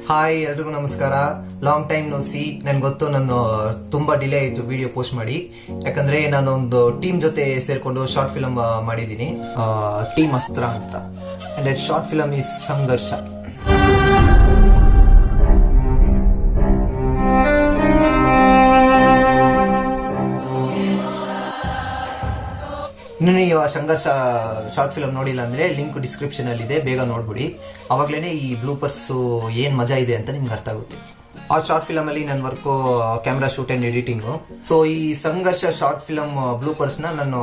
Hi, ಎಲ್ರಿಗೂ ನಮಸ್ಕಾರ. Long time no see. ನನ್ಗೆ ಗೊತ್ತು ನಾನು ತುಂಬಾ ಡಿಲೇ ಆಯಿತು ವಿಡಿಯೋ ಪೋಸ್ಟ್ ಮಾಡಿ. ಯಾಕಂದ್ರೆ ನಾನೊಂದು ಟೀಮ್ ಜೊತೆ ಸೇರ್ಕೊಂಡು ಶಾರ್ಟ್ ಫಿಲಮ್ ಮಾಡಿದ್ದೀನಿ, ಟೀಮ್ ಅಸ್ತ್ರ ಅಂತ. And that short film is ಸಂಘರ್ಷ. ಇನ್ನು ನೀವು ಸಂಘರ್ಷ ಶಾರ್ಟ್ ಫಿಲಮ್ ನೋಡಿಲ್ಲ ಅಂದ್ರೆ ಲಿಂಕ್ ಡಿಸ್ಕ್ರಿಪ್ಷನ್ ಅಲ್ಲಿ ಇದೆ, ಬೇಗ ನೋಡ್ಬಿಡಿ. ಅವಾಗ್ಲೇನೆ ಈ ಬ್ಲೂಪರ್ಸ್ ಏನ್ ಮಜಾ ಇದೆ ಅಂತ ನಿಮ್ಗೆ ಅರ್ಥ ಆಗುತ್ತೆ. ಆ ಶಾರ್ಟ್ ಫಿಲಮ್ ಅಲ್ಲಿ ನನ್ನ work camera shoot and editing. So ಈ ಸಂಘರ್ಷ ಶಾರ್ಟ್ ಫಿಲಮ್ ಬ್ಲೂಪರ್ಸ್ ನಾನು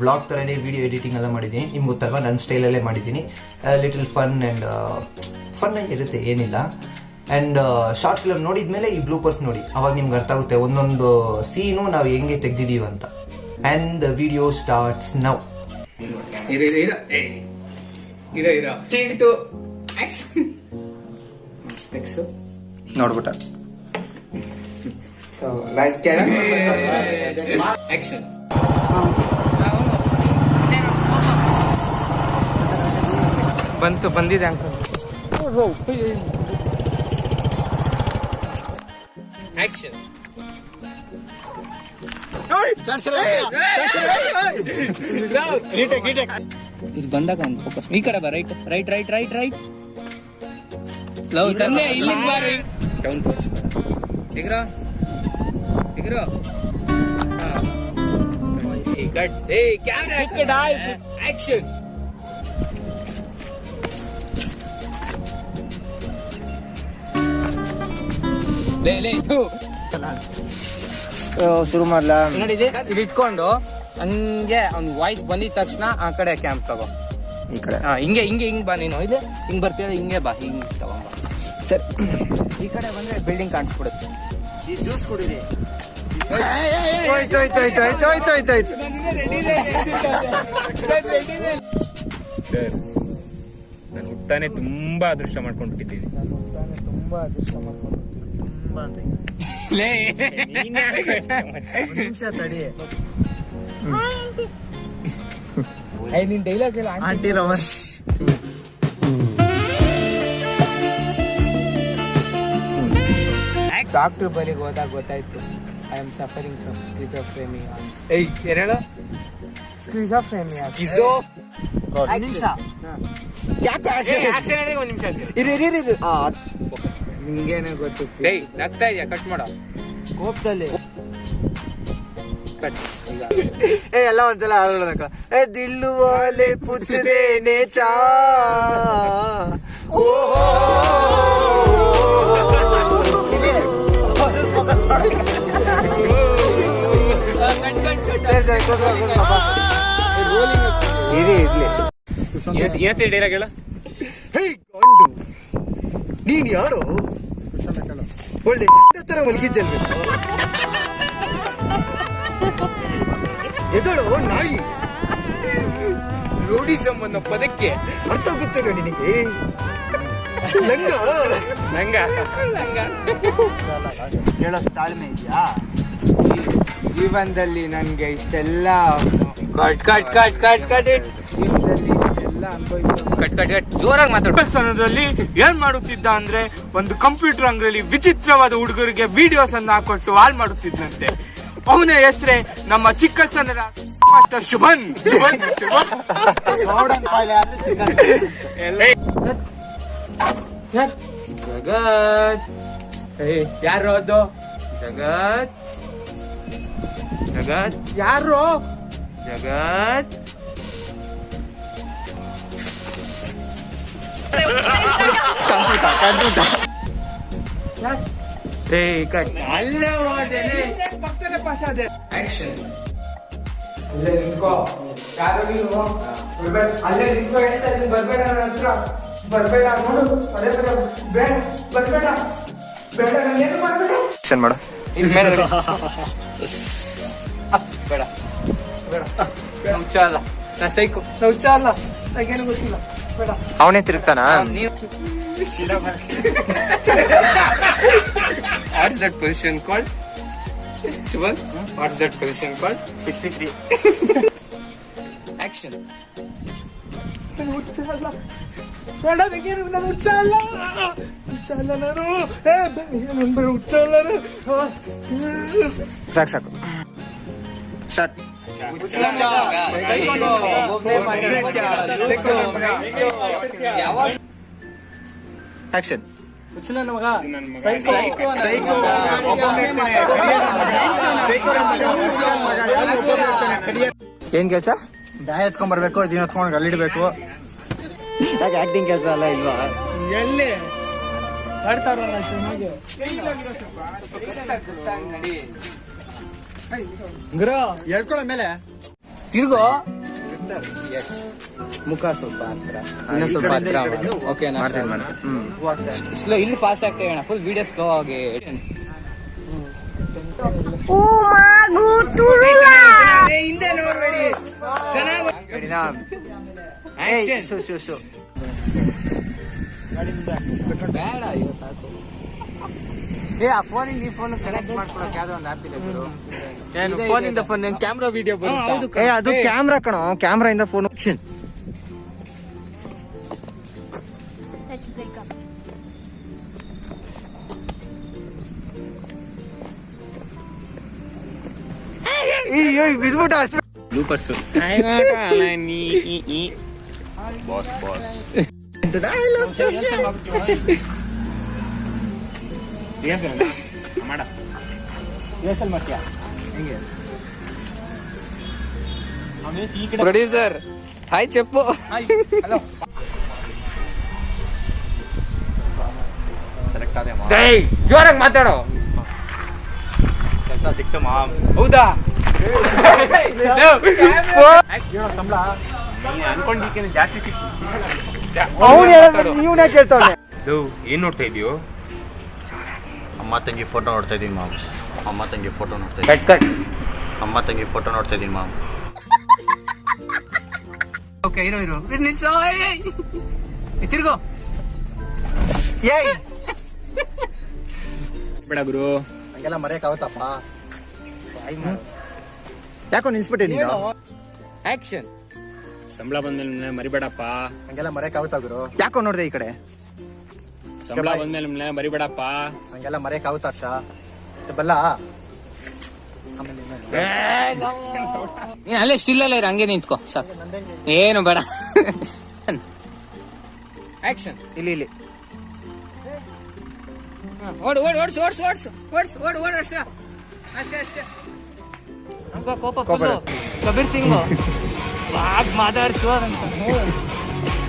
ಬ್ಲಾಗ್ ತರನೇ ವಿಡಿಯೋ ಎಡಿಟಿಂಗ್ ಎಲ್ಲ ಮಾಡಿದ್ದೀನಿ. ನಿಮ್ಗೆ ಗೊತ್ತಲ್ವಾ, ನನ್ನ ಸ್ಟೈಲ್ ಅಲ್ಲೇ ಮಾಡಿದ್ದೀನಿ. ಲಿಟಲ್ ಫನ್ ಆಗಿರುತ್ತೆ, ಏನಿಲ್ಲ. ಅಂಡ್ ಶಾರ್ಟ್ ಫಿಲಮ್ ನೋಡಿದ್ಮೇಲೆ ಈ ಬ್ಲೂಪರ್ಸ್ ನೋಡಿ, ಅವಾಗ ನಿಮ್ಗೆ ಅರ್ಥ ಆಗುತ್ತೆ ಒಂದೊಂದು ಸೀನು ನಾವು ಹೆಂಗೆ ತೆಗ್ದಿದೀವಿ ಅಂತ. And the video starts now. ನೋಡ್ಬಿಟ್ಟ ಬಂದಿದೆ ಅಂಕಲ್. ಆಕ್ಷನ್. ಇದು ಬಂದಾಗ ಒಂದು ಫೋಕಸ್ ಈ ಕಡೆ ಬಾ. Right right right right right love ತಂದೆ ಇಲ್ಲಿ ಬಾರಿ ಡೌನ್ ತೋರ್ಸ್. ಇಗ್ರೋ ಇಗ್ರೋ ಕಟ್. ಏ ಕ್ಯಾಮೆರಾ ಆಕ್ಷನ್. ಲೇ ಶುರು ಮಾಡ್ಲಾ? ನೋಡಿ, ಇಲ್ಲಿ ಇಟ್ಕೊಂಡು ಹಂಗೆ ಅವ್ನ ವಾಯ್ಸ್ ಬಂದಿದ ತಕ್ಷಣ ಆ ಕಡೆ ಕ್ಯಾಂಪ್ ತಗೋ. ಈ ಕಡೆ ಹಿಂಗೆ ಹಿಂಗೆ ಹಿಂಗ್ ಬಾ. ನೀನು ಇಲ್ಲಿ ಹಿಂಗ್ ಬರ್ತೀಯ, ಹಿಂಗೆ ಬಾ, ಹಿಂಗ್ ತಗೊಂಬ. ಸರಿ, ಈ ಕಡೆ ಬಂದ್ರೆ ಬಿಲ್ಡಿಂಗ್ ಕಾಣಿಸ್ಬಿಡುತ್ತೆ. ಈ ಜ್ಯೂಸ್ ಕುಡಿರಿ. ಸರ್, ನಾನು ಹುಟ್ಟಾನೆ ತುಂಬಾ ಅದೃಷ್ಟ ಮಾಡ್ಕೊಂಡ್ಬಿಟ್ಟಿದ್ದೀನಿ. ನಿನ್ ಡೈಲಾಗ್ ಇಲ್ಲ. ಆಂಟಿ ರಮನ್ ಡಾಕ್ಟರ್ ಬಳಿಗೆ ಹೋದಾಗ ಗೊತ್ತಾಯ್ತು, I am suffering from schizophrenia. ಏನೇಳು? ಸ್ಕಿಜೋಫ್ರೆನಿಯಾ. ನಿಂಗೇನೆ ಗೊತ್ತು. ನಗ್ತಾ ಇದೆಯಾ? ಕಟ್ ಮಾಡ. ಕೋಪದಲ್ಲಿ ಕಟ್. ಎಲ್ಲ ಒಂದ್ಸಲ ಆಡೋದಕ್ಕ. ದಿಲ್ಲು ವಾಲೆ ಪುಚ್ದೇನೆ ಚಾ. ಏನ್ ಡೈಲಾಗ್ ಹೇಳ? ನೀನ್ ಯಾರು? ಒಳ್ಳೆ ತರ ಮಲಗಿದ್ದಲ್ವ? ಎದಳು ನಾಯಿ. ರೂಢಿಸಂ ಅನ್ನೋ ಪದಕ್ಕೆ ಅರ್ಥ ಗೊತ್ತೇನೋ ನಿನಗೆ? ಲಂಗ ನಂಗ ಹೇಳೋ ತಾಳ್ಮೆ ಇದೆಯಾ ಜೀವನದಲ್ಲಿ? ನನ್ಗೆ ಇಷ್ಟೆಲ್ಲ cut cut cut cut cut ಜೀವನದಲ್ಲಿ ಇಷ್ಟೆಲ್ಲ ಅನುಭವಿಸೋ ಕಟ್ ಕಟ್ ಕಟ್ ಜೋರಾಗಿ ಮಾತಾಡ. ಸ್ಥಾನದಲ್ಲಿ ಏನ್ ಮಾಡುತ್ತಿದ್ದ ಅಂದ್ರೆ, ಒಂದು ಕಂಪ್ಯೂಟರ್ ಅಂಗಡಿಯಲ್ಲಿ ವಿಚಿತ್ರವಾದ ಹುಡುಗರಿಗೆ ವಿಡಿಯೋಸ್ ಅನ್ನು ಹಾಕೊಟ್ಟು ಹಾಲ್ ಮಾಡುತ್ತಿದ್ದಂತೆ. ಅವನ ಹೆಸರೇ ನಮ್ಮ ಚಿಕ್ಕಸನದ ಮಾಸ್ಟರ್ ಶುಭನ್. ಜಗತ್. ಯಾರು ಅದು? ಜಗತ್ ಜಗತ್ ಯಾರು? ಜಗತ್ ಅಲ್ಲೇ ಹೋದೇನೆ, ಪಕ್ಕದ ಪಾಸಾದೆ. ಆಕ್ಷನ್. ಅಲ್ಲೇ ನಿಂತ್ಕೋ. ಯಾರು ನೀನು? ಬರ್ಬೇಡ. ಅಲ್ಲೇ ನಿಂತ್ಕೋ. ಹೇಳ್ತಾ ಇದ್ದೀನಿ, ಬರ್ಬೇಡ ನನ್ನ ಹತ್ರ. ಬರ್ಬೇಡ. ನೋಡು, ಪದೇ ಪದೇ ಬೇಡ, ಬರ್ಬೇಡ, ಬೇಡ, ನಾನೇನು ಮಾಡ್ಬೇಡ. ಮಾಡು. ಬೇಡ ಬೇಡ. ಶೌಚ ಅಲ್ಲ, ನಾ ಸೈಕು. ಶೌಚ ಅಲ್ಲ, ನನಗೇನು ಗೊತ್ತಿಲ್ಲ. ಬೇಡ. ಅವನೇ ತಿರುಗ್ತಾನ? What's that position called? Shubhan, what's that position called? 63. Action. ನಾನು ಹುಚ್ಚ ಅಲ್ಲ. ಬೇಡ, ನನಗೇನು, ನಾನು ಹುಚ್ಚ ಅಲ್ಲ. ಸಾಕು ಸಾಕು ಸ್ಟಾರ್ಟ್. ಆಕ್ಷನ್. ಏನ್ ಕೆಲಸ? ಬ್ಯಾಗ್ ಎತ್ಕೊಂಡ್ ಬರ್ಬೇಕು, ಇದನ್ನ ಎತ್ಕೊಂಡು ಅಲ್ಲಿಡ್ಬೇಕು. ಯಾಕೆ ಆಕ್ಟಿಂಗ್ ಕೆಲಸ ಅಲ್ಲ ಇಲ್ವಾ? ಎಲ್ಲಿ ಆಡ್ತಾರಲ್ಲ ಚೆನ್ನಾಗಿ ಗುರು ಹೇಳ್ಕೊಳ್ಳೋ ಮೇಲೆ ತಿರ್ಗೋ ಮುಖ ಸ್ವಲ್ಪ ಹತ್ರ, ಇನ್ನೂ ಸ್ವಲ್ಪ ಹತ್ರ ಓಕೆ ಸ್ಲೋ. ಇಲ್ಲಿ ಫಾಸ್ಟ್ ಆಗ್ತೇವೆ ಅಣ್ಣ, ಫುಲ್ ವಿಡಿಯೋ ಸ್ಲೋ ಆಗಿ. ಹಿಂದೆ ನೋಡ್ಬೇಡಿ, ಬೇಡ ಅಯ್ಯೋ ಸಾಕು. ಆ ಫೋನಿಂದ ಈ ಫೋನ್ ಕನೆಕ್ಟ್ ಮಾಡ್ಕೊಳಕ್ ಯಾವ್ದೋ ಒಂದು ಆಪ್ ಇದೆ ಗುರು. ಫೋನಿಂದ ಫೋನ್ ಕ್ಯಾಮ್ರಾ ವಿಡಿಯೋ ಬರುತ್ತೆ. ಅದು ಕ್ಯಾಮ್ರಾ ಕಣೋ, ಕ್ಯಾಮ್ರಾ ಇಂದ ಫೋನ್. ಬಿದ್ಬಿಟ್ಟ ಅಷ್ಟೇ. ಬ್ಲೂಪರ್ಸ್ ಬಾಸ್ ಬಾಸ್ ಮಾಡ ಮಾಡ್ತೀಯಾ? ಪ್ರೊಡ್ಯೂಸರ್ ಹಾಯ್ చెప్పు. ಜೋರಾಗಿ ಮಾತಾಡೋ. ಕೆಲಸ ಸಿಕ್ತು ಮಾಮ್. ಹೌದಾ? ಸಂಬಳ ಅನ್ಕೊಂಡಿದ್ದೇನೆ ಜಾಸ್ತಿ ಸಿಕ್ತು. ನೀವನೇ ಕೇಳ್ತಾವೆ. ಏನ್ ನೋಡ್ತಾ ಇದೀಯೋ? ಅಮ್ಮ ತಂಗಿ ಫೋಟೋ ನೋಡ್ತಾ ಇದೀನಿ ಮಾಮ್. ಅಮ್ಮ ತಂಗಿ ಫೋಟೋ ನೋಡ್ತಾ ಇದೀನಿ. ಅಮ್ಮ ತಂಗಿ ಫೋಟೋ ನೋಡ್ತಾ ಇದೀನಿ ಮಾಮ್. ಓಕೆ ಇರೋ ನಿಲ್ಸೋ. ತಿರ್ಗೋ. ಬೇಡ ಗುರು, ಹಂಗೆಲ್ಲ ಮರೆಯಕ್ಕಾಗುತ್ತಪ್ಪ. ಯಾಕೋ ನಿಲ್ಸ್ಬಿಟ್ಟೆ ನೀನು? ಆಕ್ಷನ್. ಸಂಬಳ ಬಂದ್ಮೇಲೆ ಮರಿಬೇಡಪ್ಪ. ಹಂಗೆಲ್ಲ ಮರೆಯಕ್ಕಾಗುತ್ತಾ ಗುರು? ಯಾಕೋ ನೋಡ್ದೆ ಈ ಕಡೆ? ಸಂಬಳ ಬಂದ್ಮೇಲೆ ಮರಿಬೇಡಪ್ಪ. ಹಂಗೆಲ್ಲ ಮರೆಯಕ್ಕಾಗುತ್ತಾ ಅರ್ಷ? ಬಲ್ಲ ನೀನ್ ಅಲ್ಲೇ ಸ್ಟಿಲ್ ಅಲ್ಲೇ ಇರು, ಹಂಗೆ ನಿಂತ್ಕೋ ಸಾಕು, ಏನು ಬೇಡ. ಆಕ್ಷನ್. ಇಲ್ಲಿ ಓಡು ಓಡು ಓಡ್ಸು ಓಡ್ಸು ಓಡ್ಸು ಓಡ್ಸು ಓಡು ಓಡು ಅಷ್ಟೇ ಅಷ್ಟೇ ಅಷ್ಟೇ. ಕಬೀರ್ ಸಿಂಗ್ ಮಾತಾಡ್ತು ಅಂತ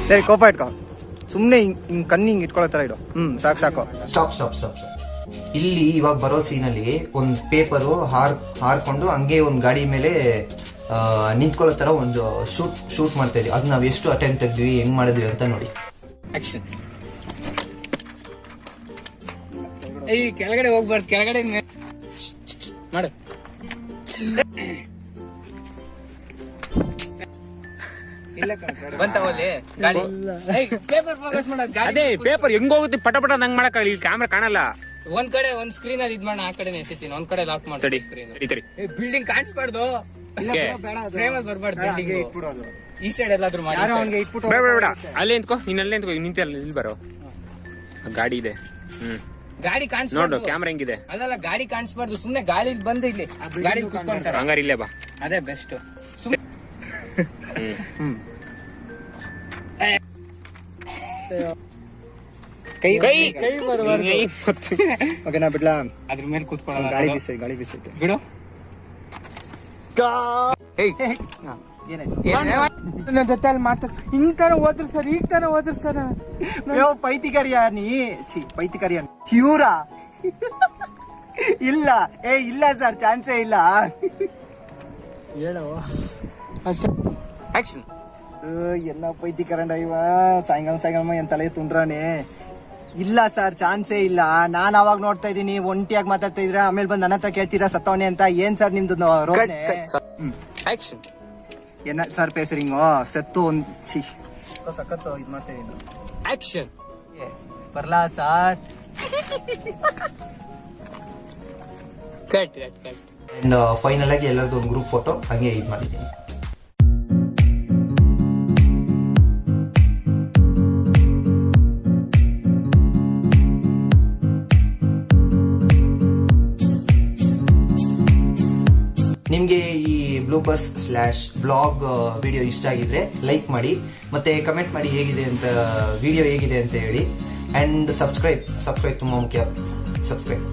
ಸರಿ, ಕೋಪ ಇಟ್ಕೋ. ಸುಮ್ನೆ ಹಿಂಗ್ ಕಣ್ಣಿಂಗ್ ಇಟ್ಕೊಳ್ಳೋ ತರ ಇಡು. ಸಾಕು ಸಾಕು. Stop stop stop. ಇಲ್ಲಿ ಇವಾಗ ಬರೋ ಸೀನಲ್ಲಿ ಒಂದ್ ಪೇಪರು ಹಾರ್ಕೊಂಡು ಹಂಗೆ ಒಂದ್ ಗಾಡಿ ಮೇಲೆ ನಿಂತ್ಕೊಳ್ಳೋ ತರ ಒಂದು ಶೂಟ್ ಮಾಡ್ತಾ ಇದೀವಿ. ಅದ್ ನಾವ್ ಎಷ್ಟು ಅಟೆಂಪ್ಟ್ ತೆಗ್ದ್ವಿ, ಹೆಂಗ್ ಮಾಡಿದ್ವಿ ಅಂತ ನೋಡಿ. ಆಕ್ಷನ್. ಈ ಕೆಳಗಡೆ ಹೋಗ್ಬಾರ್ದು, ಕೆಳಗಡೆ ಮಾಡು. ಬಂತವಲ್ಲಿ ಗಾಡಿ. ಪೇಪರ್ ಫೋಕಸ್ ಮಾಡೋದು ಗಾಡಿ. ಅದೇ ಪೇಪರ್ ಹೆಂಗ್ ಹೋಗುತ್ತೆ ಪಟ ಪಟ ನಂಗ್ ಮಾಡಕ್ ಇಲ್ಲಿ ಕ್ಯಾಮ್ರಾ ಕಾಣಲ್ಲ. ಒಂದ್ ಕಡೆ ಒಂದ್ ಸ್ಕ್ರೀನ್ ಅದ್ ಇದ್ ಮಾಡ, ಆ ಕಡೆ ಎಸಿತೀನಿ, ಒಂದ್ ಕಡೆ ಲಾಕ್ ಮಾಡಿ. ಬಿಲ್ಡಿಂಗ್ ಕಾಣಿಸ್ಬಾರ್ದು, ಫ್ರೇಮ್ ಅಲ್ಲಿ ಬರ್ಬಾರ್ದು. ಬಿಲ್ಡಿಂಗ್ ಈ ಸೈಡ್ ಎಲ್ಲಾದ್ರೂ ಮಾಡಿ. ಬೇಡ ಅಲ್ಲೇ ನಿಂತ್ಕೋ, ನೀನ್ ಅಲ್ಲೇ ನಿಂತ್ಕೋ. ನಿಂತೆ ಇಲ್ಲಿ ಬರೋ, ಗಾಡಿ ಇದೆ. ಗಾಡಿ ನೋಡು ಕಾಣಿಸ್ಬಾರ್ದು. ಕ್ಯಾಮ್ರಾ ಹೆಂಗಿದೆ. ಅಲ್ಲಲ್ಲ, ಗಾಡಿ ಕಾಣಿಸ್ಬಾರ್ದು. ಸುಮ್ನೆ ಗಾಳಿ ಬಂದು ಇಲ್ಲಿ ಗಾಡಿ ಕುತ್ಕೊಂತಾರೆ. ಹಂಗಾರ ಇಲ್ಲೇ ಬಾ. ಅದೇ ಬೆಸ್ಟ್. ಸುಮ್ನೆ ಕೈ ಬರಬಾರ್ದು. ಓಕೆನಾ? ಬಿಡ್ಲಾ? ಅದ್ರ ಮೇಲೆ ಕುತ್ಕೊಳ್ಳೋದು. ಗಾಳಿ ಬೀಸೈತೆ ಬಿಡು. ನನ್ನ ಜೊತೆ ಅಲ್ಲಿ ಮಾತಾಡ್ ಹಿಂಗ್ ತಾನ ಹೋದ್ರು ಸರ್, ಈಗ ತಾನ ಹೋದ್ರು ಸರ್. ಪೈತಿಕರಿಯ ನೀ ಪೈತಿಕರಿಯ ಇವ್ರಾ? ಇಲ್ಲ ಇಲ್ಲ ಸರ್, ಚಾನ್ಸೇ ಇಲ್ಲ. ಹೇಳೋ ಅಷ್ಟೇ. ಆಕ್ಷನ್. ಎಲ್ಲ ಪೈತಿಕರಂಡ ಇವ. ಸಾಯಂಕಾಲ ಏನ್ ತಲೆ ತುಂಡ್ರಾನೆ. ಇಲ್ಲ ಸರ್, ಚಾನ್ಸೇ ಇಲ್ಲ. ನಾನ್ ಅವಾಗ ನೋಡ್ತಾ ಇದೀನಿ, ಒಂಟಿಯಾಗಿ ಮಾತಾಡ್ತಾ ಇದ್ರ, ಆಮೇಲೆ ಬಂದ್ ನನ್ನ ಹತ್ರ ಕೇಳ್ತೀರಾ ಸತ್ತವನೆ ಅಂತ. ಏನ್ ಸರ್ ನಿಮ್ದು ರೋಡ್ನೆ? ಆಕ್ಷನ್. ಏನ ಸರ್ ಪೇಸರಿಂಗು ಸತ್ತು ಒಂದ್ ಸಖತ್ ಇದ್ ಮಾಡ್ತೀರಿ. ಆಕ್ಷನ್. ಬರ್ಲಾ sir? Cut cut cut. And final ಆಗಿ ಎಲ್ಲರದ್ದು ಒಂದು ಗ್ರೂಪ್ ಫೋಟೋ ಹಂಗೆ ಇದ್ ಮಾಡಿದ್ದೀನಿ. ನಿಮಗೆ ಈ ಬ್ಲೂಪರ್ಸ್ / ಬ್ಲಾಗ್ ವಿಡಿಯೋ ಇಷ್ಟ ಆಗಿದ್ರೆ ಲೈಕ್ ಮಾಡಿ, ಮತ್ತೆ ಕಮೆಂಟ್ ಮಾಡಿ ವಿಡಿಯೋ ಹೇಗಿದೆ ಅಂತ ಹೇಳಿ. ಅಂಡ್ ಸಬ್ಸ್ಕ್ರೈಬ್ ತುಂಬಾ ಮುಖ್ಯ. ಸಬ್ಸ್ಕ್ರೈಬ್.